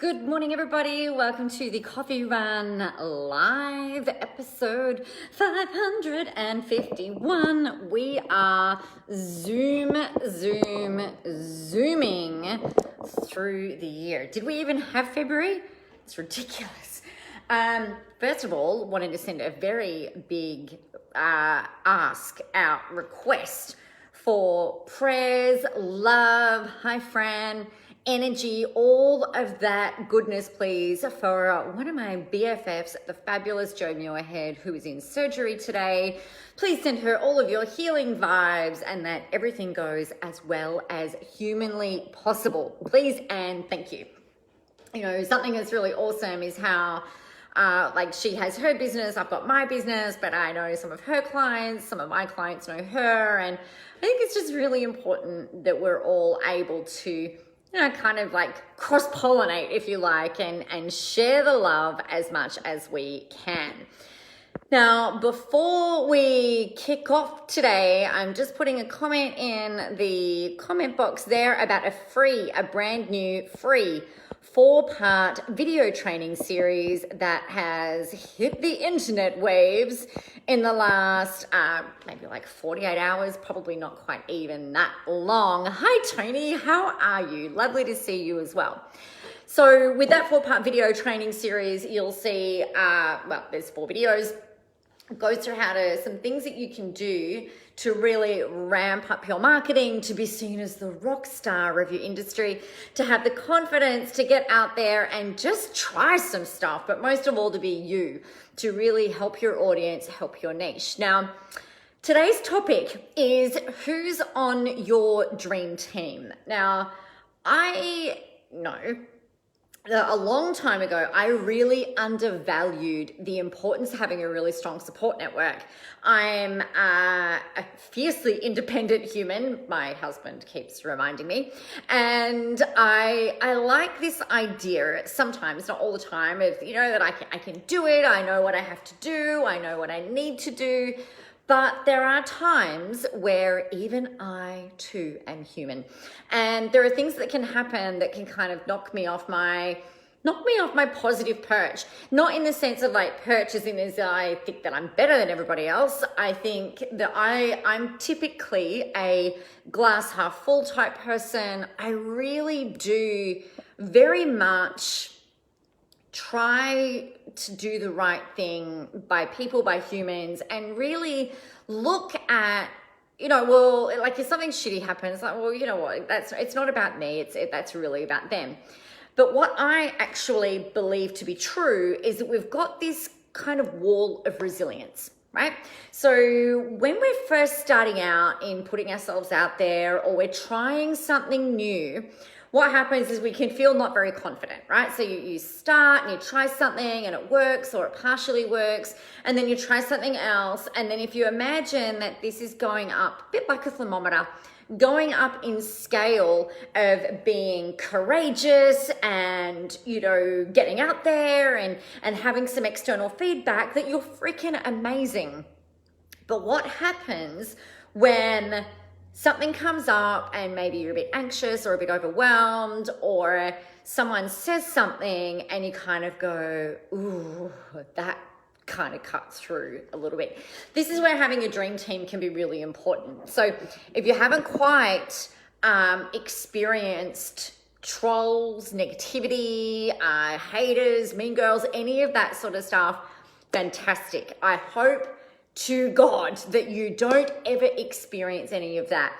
Good morning, everybody. Welcome to the Coffee Run Live episode 551. We are zooming through the year. Did we even have February? It's ridiculous. First of all, wanted to send a very big request for prayers, love, hi Fran, energy, all of that goodness, please, for one of my BFFs, the fabulous Jo Muirhead, who is in surgery today. Please send her all of your healing vibes and that everything goes as well as humanly possible. Please and thank you. You know, something that's really awesome is how she has her business, I've got my business, but I know some of her clients, some of my clients know her, and I think it's just really important that we're all able to kind of like cross-pollinate, if you like, and share the love as much as we can. Now, before we kick off today, I'm just putting a comment in the comment box there about a brand new free 4-part video training series that has hit the internet waves in the last maybe like 48 hours, probably not quite even that long. Hi Tony, how are you? Lovely to see you as well. So with that 4-part video training series, you'll see, there's 4 videos. It goes through some things that you can do to really ramp up your marketing, to be seen as the rock star of your industry, to have the confidence to get out there and just try some stuff, but most of all to be you, to really help your audience, help your niche. Now, today's topic is who's on your dream team. Now, I know a long time ago, I really undervalued the importance of having a really strong support network. I'm a fiercely independent human, my husband keeps reminding me, and I like this idea sometimes, not all the time, of, that I can do it, I know what I have to do, I know what I need to do. But there are times where even I too am human, and there are things that can happen that can kind of knock me off my positive perch. Not in the sense of like perch as in as I think that I'm better than everybody else. I think that I'm typically a glass half full type person. I really do very much try to do the right thing by people, by humans, and really look at, if something shitty happens, like, well, you know what, it's not about me, that's really about them. But what I actually believe to be true is that we've got this kind of wall of resilience, right? So when we're first starting out in putting ourselves out there, or we're trying something new, what happens is we can feel not very confident, right? So you start and you try something and it works, or it partially works, and then you try something else. And then if you imagine that this is going up, a bit like a thermometer, going up in scale of being courageous and, getting out there and having some external feedback, that you're freaking amazing. But what happens when something comes up and maybe you're a bit anxious or a bit overwhelmed, or someone says something and you kind of go, ooh, that kind of cuts through a little bit. This is where having a dream team can be really important. So if you haven't quite experienced trolls, negativity, haters, mean girls, any of that sort of stuff, fantastic. I hope to God that you don't ever experience any of that.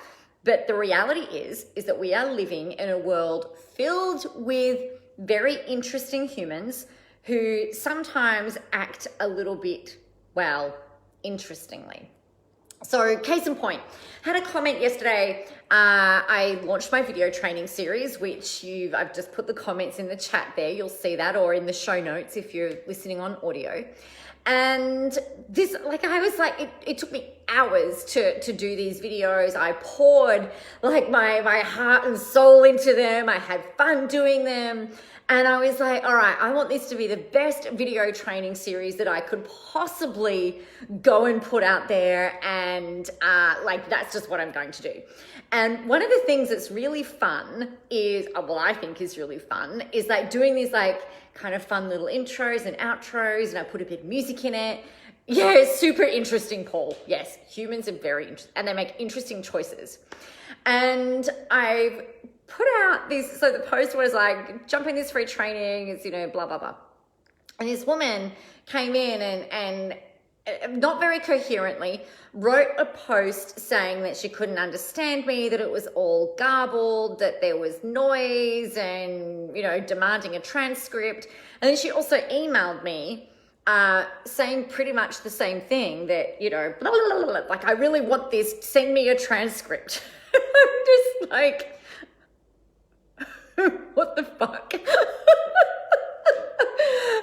But the reality is that we are living in a world filled with very interesting humans who sometimes act a little bit, interestingly. So case in point, had a comment yesterday. I launched my video training series, which I've just put the comments in the chat there. You'll see that, or in the show notes if you're listening on audio. And this, it took me hours to do these videos. I poured my heart and soul into them. I had fun doing them. And I was like, all right, I want this to be the best video training series that I could possibly go and put out there. And that's just what I'm going to do. And one of the things that's really fun is, well, I think is really fun, is like doing these like kind of fun little intros and outros, and I put a bit of music in it. Yeah, it's super interesting, Paul. Yes, humans are very interesting, and they make interesting choices. And I've put out this, so the post was like, jump in this free training, it's, blah, blah, blah. And this woman came in and not very coherently wrote a post saying that she couldn't understand me, that it was all garbled, that there was noise, and demanding a transcript. And then she also emailed me saying pretty much the same thing, that blah, blah, blah, blah, like, I really want this, send me a transcript. I'm just like, what the fuck? I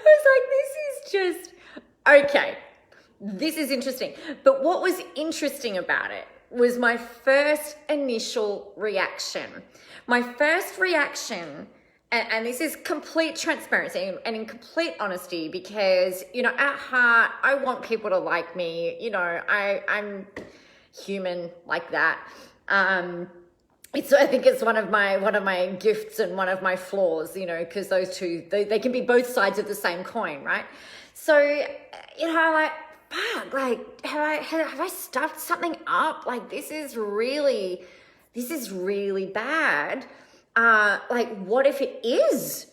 was like, this is just okay. This is interesting. But what was interesting about it was my first initial reaction. My first reaction, and this is complete transparency and in complete honesty, because, at heart, I want people to like me. I'm human like that. I think it's one of my gifts and one of my flaws, because those two, they can be both sides of the same coin, right? So, I'm like, fuck, like, have I stuffed something up? Like, this is really bad. Like, what if it is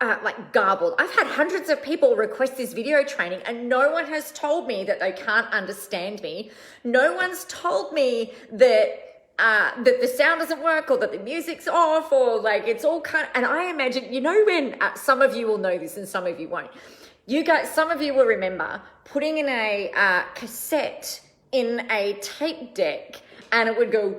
like garbled? I've had hundreds of people request this video training, and no one has told me that they can't understand me. No one's told me that the sound doesn't work, or that the music's off, or like it's all kind of, and I imagine, when some of you will know this and some of you won't. Some of you will remember putting in a cassette in a tape deck, and it would go,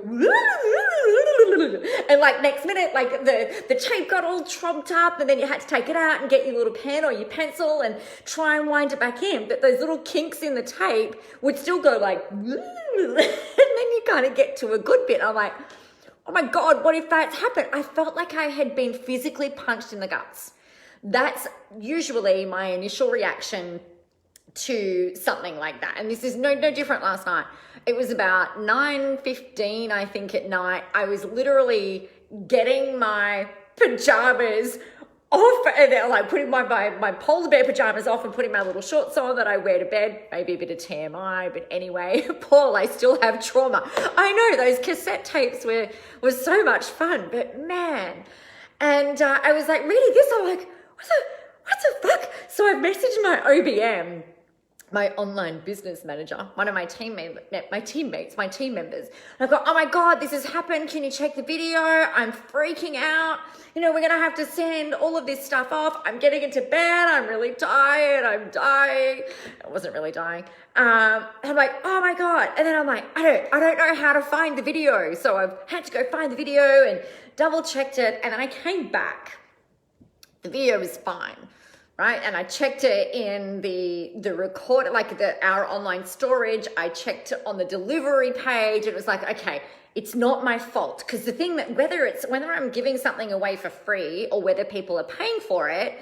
and like next minute, like the tape got all trumped up, and then you had to take it out and get your little pen or your pencil and try and wind it back in. But those little kinks in the tape would still go like, and then you kind of get to a good bit. I'm like, oh my God, what if that's happened? I felt like I had been physically punched in the guts. That's usually my initial reaction to something like that. And this is no different last night. It was about 9:15, I think, at night. I was literally getting my pajamas off, and then like putting my polar bear pajamas off and putting my little shorts on that I wear to bed. Maybe a bit of TMI, but anyway, Paul, I still have trauma. I know, those cassette tapes were so much fun, but man. And I was like reading this, I'm like, what the fuck? So I messaged my OBM, my online business manager, one of my team members. And I go, oh my God, this has happened. Can you check the video? I'm freaking out. We're going to have to send all of this stuff off. I'm getting into bed. I'm really tired. I'm dying. I wasn't really dying. I'm like, oh my God. And then I'm like, I don't know how to find the video. So I've had to go find the video and double checked it. And then I came back. The video was fine, right? And I checked it in the record, like our online storage. I checked it on the delivery page. It was like, okay, it's not my fault. Because the thing that whether I'm giving something away for free or whether people are paying for it,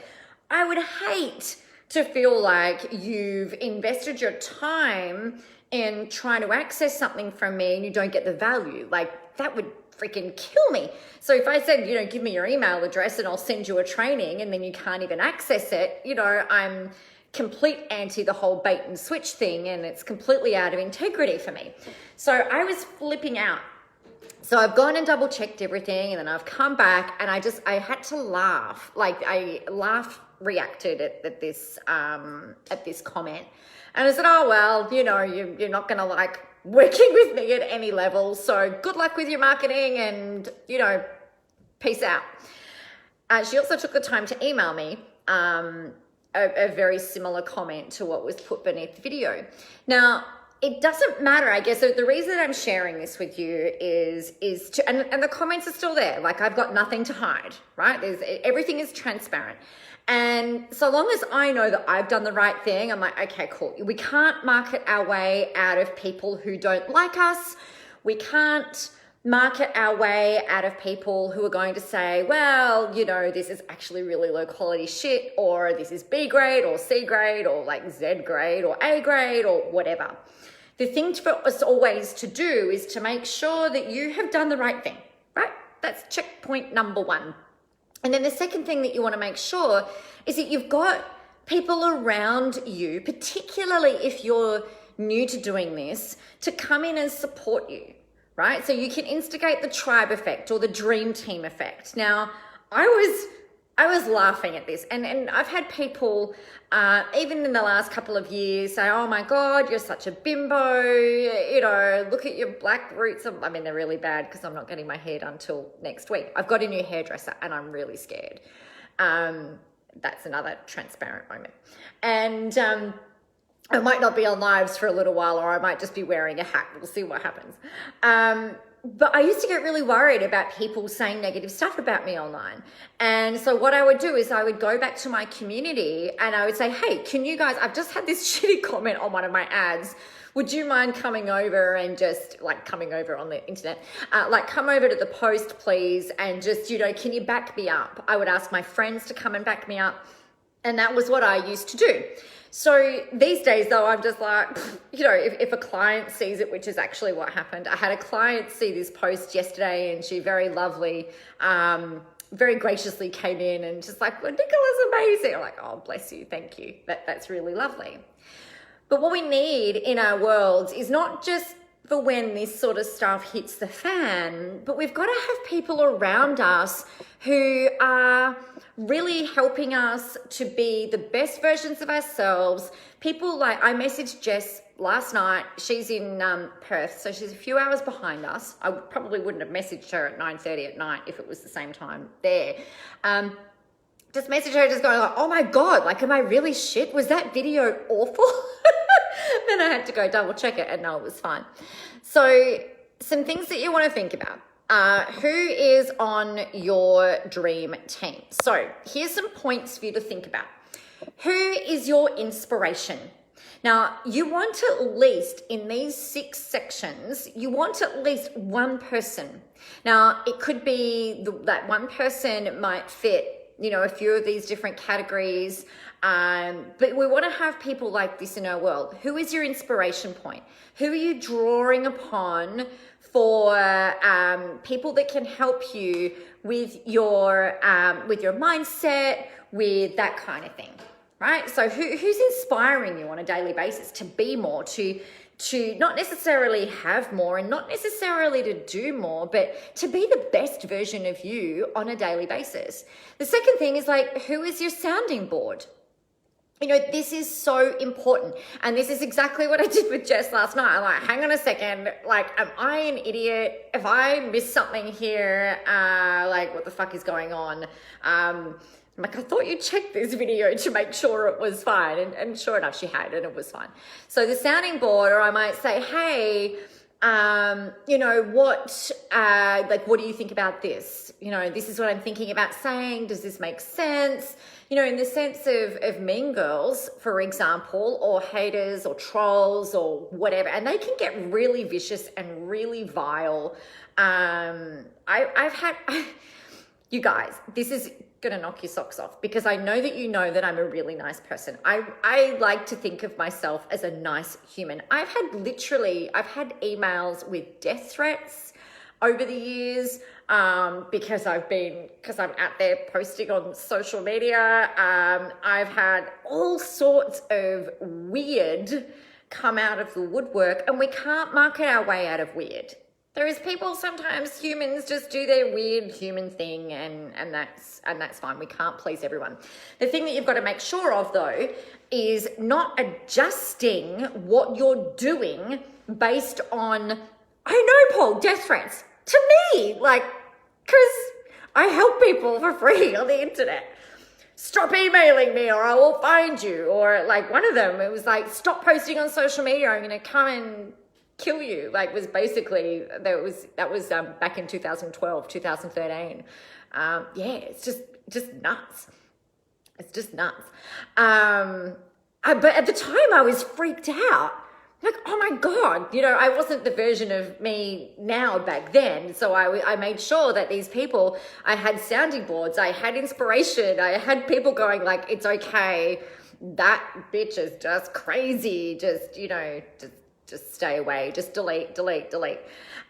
I would hate to feel like you've invested your time in trying to access something from me and you don't get the value. Like, that would freaking kill me. So if I said, give me your email address and I'll send you a training, and then you can't even access it, I'm complete anti the whole bait and switch thing, and it's completely out of integrity for me. So I was flipping out. So I've gone and double checked everything, and then I've come back, and I had to laugh. Like, I reacted at this comment. And I said, oh, well, you're not going to like working with me at any level. So good luck with your marketing, and, peace out. She also took the time to email me a very similar comment to what was put beneath the video. Now, it doesn't matter, I guess. So the reason that I'm sharing this with you is to, and the comments are still there. Like, I've got nothing to hide, right? Everything is transparent. And so long as I know that I've done the right thing, I'm like, okay, cool. We can't market our way out of people who don't like us. We can't market our way out of people who are going to say, well, this is actually really low quality shit, or this is B grade or C grade or like Z grade or A grade or whatever. The thing for us always to do is to make sure that you have done the right thing, right? That's checkpoint number one. And then the second thing that you want to make sure is that you've got people around you, particularly if you're new to doing this, to come in and support you, right? So you can instigate the tribe effect or the dream team effect. Now, I was laughing at this, and I've had people, even in the last couple of years, say, oh my God, you're such a bimbo, you know, look at your black roots. I mean, they're really bad because I'm not getting my hair done till next week. I've got a new hairdresser and I'm really scared. That's another transparent moment. And I might not be on lives for a little while, or I might just be wearing a hat. We'll see what happens. But I used to get really worried about people saying negative stuff about me online. And so what I would do is I would go back to my community and I would say, hey, can you guys, I've just had this shitty comment on one of my ads. Would you mind coming over and just coming over on the internet, come over to the post, please. And just, you know, can you back me up? I would ask my friends to come and back me up. And that was what I used to do. So these days though, I'm just like, you know, if a client sees it, which is actually what happened. I had a client see this post yesterday and she very lovely, very graciously came in and just like, well, Nicola's amazing. I'm like, oh, bless you. Thank you. That's really lovely. But what we need in our world is not just for when this sort of stuff hits the fan, but we've got to have people around us who are really helping us to be the best versions of ourselves. People like, I messaged Jess last night. She's in Perth, so she's a few hours behind us. I probably wouldn't have messaged her at 9:30 at night if it was the same time there. Just messaged her just going like, oh my God, like, am I really shit? Was that video awful? Then I had to go double check it and no, it was fine. So some things that you want to think about. Who is on your dream team? So here's some points for you to think about. Who is your inspiration? Now, you want at least, in these 6 sections, you want at least one person. Now, it could be that one person might fit, you know, a few of these different categories. But we want to have people like this in our world. Who is your inspiration point? Who are you drawing upon for people that can help you with your mindset, with that kind of thing, right? So who's inspiring you on a daily basis to be more, to not necessarily have more and not necessarily to do more, but to be the best version of you on a daily basis. The second thing is who is your sounding board? You know, this is so important. And this is exactly what I did with Jess last night. I'm like, hang on a second. Am I an idiot? If I miss something here, what the fuck is going on? I'm like, I thought you checked this video to make sure it was fine. And sure enough, she had, and it was fine. So the sounding board, or I might say, hey, you know, what do you think about this? You know, this is what I'm thinking about saying. Does this make sense? You know, in the sense of Mean Girls, for example, or haters or trolls or whatever, and they can get really vicious and really vile. I've had, you guys, this is gonna knock your socks off because I know that you know that I'm a really nice person. I like to think of myself as a nice human. I've had emails with death threats over the years because I'm out there posting on social media. I've had all sorts of weird come out of the woodwork, and we can't market our way out of weird. There is people, sometimes humans just do their weird human thing, and that's fine. We can't please everyone. The thing that you've got to make sure of though is not adjusting what you're doing based on, I know, Paul, death threats to me, because I help people for free on the internet. Stop emailing me or I will find you. Or one of them, it was stop posting on social media. I'm going to come and kill you. Was basically, that was back in 2012, 2013. It's just nuts. It's just nuts. But at the time I was freaked out. Oh my God, you know, I wasn't the version of me now back then. So I made sure that these people, I had sounding boards, I had inspiration, I had people going it's okay. That bitch is just crazy. Just, you know, just just stay away, just delete.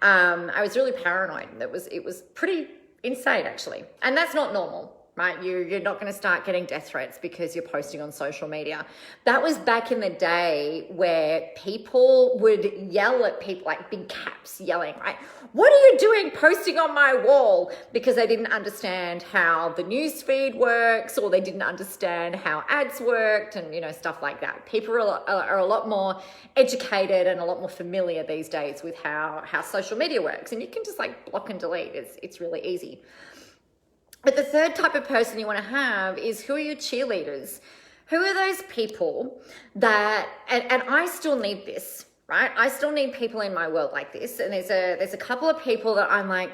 I was really paranoid. It was pretty insane, actually. And that's not normal, right? You're not going to start getting death threats because you're posting on social media. That was back in the day where people would yell at people, like big caps yelling, right? What are you doing posting on my wall? Because they didn't understand how the news feed works, or they didn't understand how ads worked, and stuff like that. People are a lot more educated and a lot more familiar these days with how social media works, and you can just like block and delete. It's really easy. But the third type of person you want to have is, who are your cheerleaders? Who are those people that, and I still need this, right? I still need people in my world like this. And there's a couple of people that I'm like,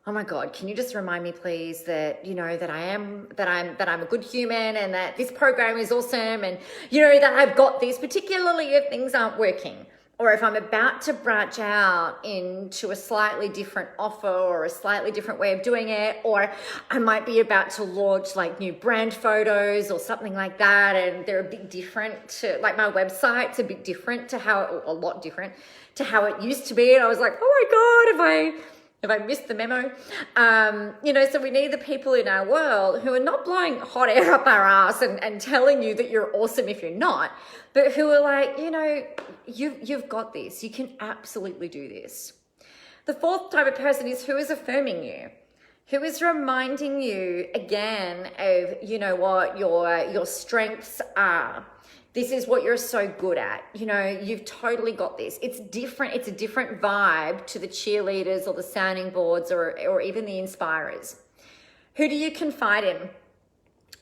oh my God, can you just remind me please that, that I'm a good human, and that this program is awesome, and, that I've got this, particularly if things aren't working. Or if I'm about to branch out into a slightly different offer or a slightly different way of doing it, or I might be about to launch like new brand photos or something like that, and they're a bit different to, like, my website's a bit different to a lot different to how it used to be. And I was like, oh my God, if I missed the memo. So we need the people in our world who are not blowing hot air up our ass and telling you that you're awesome if you're not, but who are like, you've got this. You can absolutely do this. The fourth type of person is who is affirming you, who is reminding you again of, what your strengths are. This is what you're so good at. You've totally got this. It's different. It's a different vibe to the cheerleaders or the sounding boards or even the inspirers. Who do you confide in?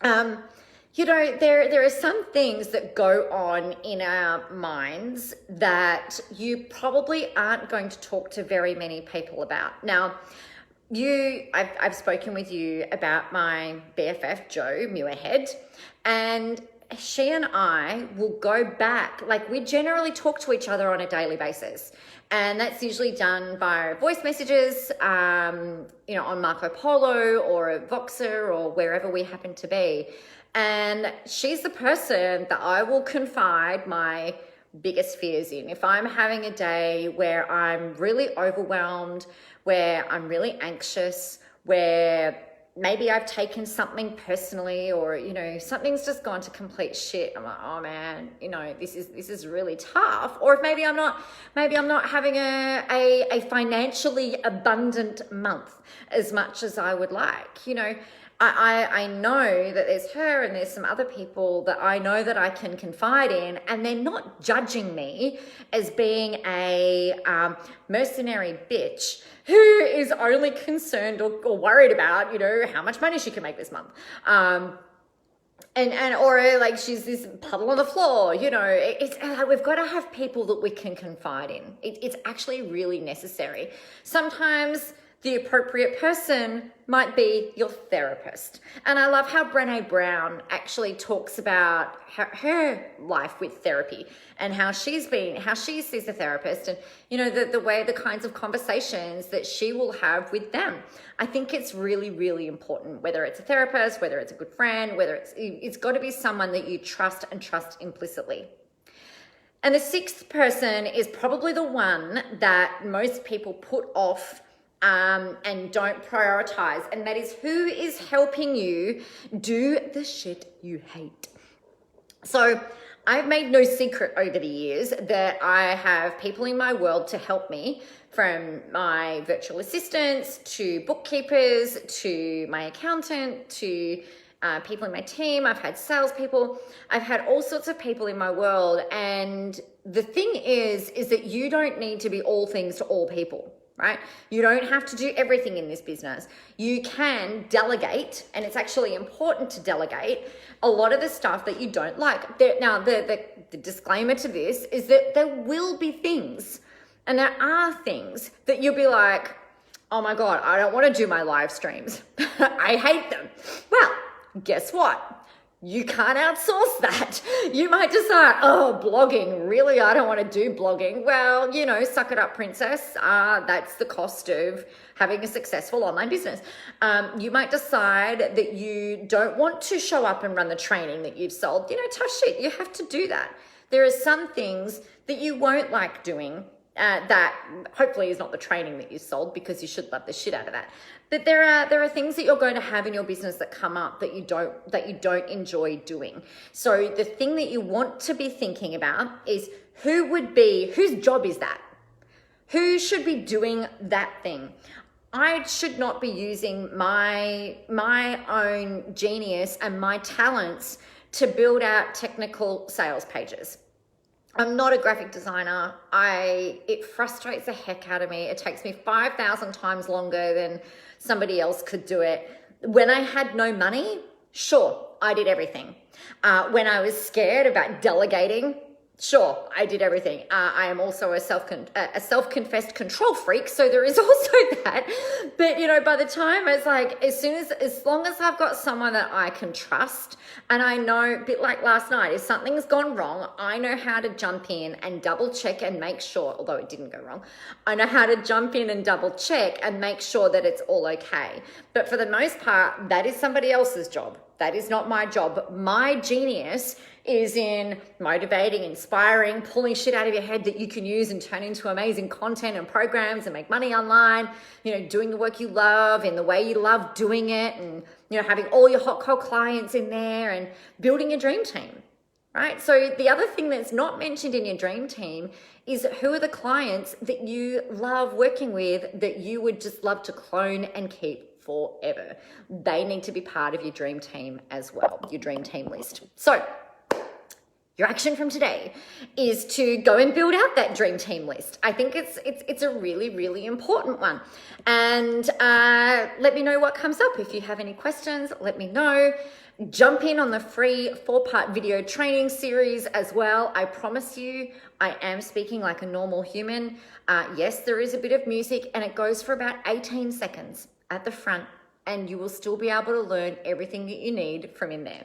There are some things that go on in our minds that you probably aren't going to talk to very many people about. Now, I've spoken with you about my BFF, Jo Muirhead, and she and I will go back, like, we generally talk to each other on a daily basis. And that's usually done via voice messages, on Marco Polo or Voxer or wherever we happen to be. And she's the person that I will confide my biggest fears in. If I'm having a day where I'm really overwhelmed, where I'm really anxious, where maybe I've taken something personally, or, something's just gone to complete shit. I'm like, oh man, this is really tough. Or if maybe I'm not having a financially abundant month as much as I would like. I know that there's her and there's some other people that I know that I can confide in, and they're not judging me as being a mercenary bitch who is only concerned or worried about, how much money she can make this month. Or like she's this puddle on the floor, it's like we've got to have people that we can confide in. It's actually really necessary. Sometimes the appropriate person might be your therapist. And I love how Brené Brown actually talks about her life with therapy and how she sees a therapist, and, the kinds of conversations that she will have with them. I think it's really, really important, whether it's a therapist, whether it's a good friend, whether it's got to be someone that you trust and trust implicitly. And the sixth person is probably the one that most people put off and don't prioritize, and that is who is helping you do the shit you hate. So I've made no secret over the years that I have people in my world to help me, from my virtual assistants to bookkeepers to my accountant to people in my team. I've had salespeople. I've had all sorts of people in my world, and the thing is that you don't need to be all things to all people. Right? You don't have to do everything in this business. You can delegate, and it's actually important to delegate a lot of the stuff that you don't like. Now, the disclaimer to this is that there will be things, and there are things that you'll be like, oh my God, I don't want to do my live streams. I hate them. Well, guess what? You can't outsource that. You might decide, oh, blogging, really? I don't want to do blogging. Well, suck it up, princess. That's the cost of having a successful online business. You might decide that you don't want to show up and run the training that you've sold. Tough shit. You have to do that. There are some things that you won't like doing that hopefully is not the training that you sold, because you should love the shit out of that. But there are things that you're going to have in your business that come up that you don't enjoy doing. So the thing that you want to be thinking about is whose job is that? Who should be doing that thing? I should not be using my own genius and my talents to build out technical sales pages. I'm not a graphic designer. It frustrates the heck out of me. It takes me 5,000 times longer than somebody else could do it. When I had no money, sure, I did everything. When I was scared about delegating, sure, I did everything. I am also a self-confessed control freak, so there is also that. But by the time it's like, as long as I've got someone that I can trust, and I know, a bit like last night, if something's gone wrong, I know how to jump in and double check and make sure, although it didn't go wrong, I know how to jump in and double check and make sure that it's all okay. But for the most part, that is somebody else's job. That is not my job. My genius is in motivating, inspiring, pulling shit out of your head that you can use and turn into amazing content and programs and make money online, doing the work you love in the way you love doing it, and, having all your hot cold clients in there and building a dream team, right? So the other thing that's not mentioned in your dream team is who are the clients that you love working with that you would just love to clone and keep forever. They need to be part of your dream team as well, your dream team list. So your action from today is to go and build out that dream team list. I think it's a really, really important one. And let me know what comes up. If you have any questions, let me know. Jump in on the free 4-part video training series as well. I promise you, I am speaking like a normal human. Yes, there is a bit of music, and it goes for about 18 seconds at the front, and you will still be able to learn everything that you need from in there.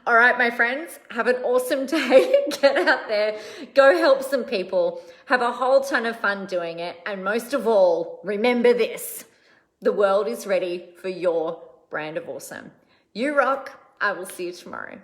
All right, my friends, have an awesome day. Get out there, go help some people, have a whole ton of fun doing it. And most of all, remember this: the world is ready for your brand of awesome. You rock. I will see you tomorrow.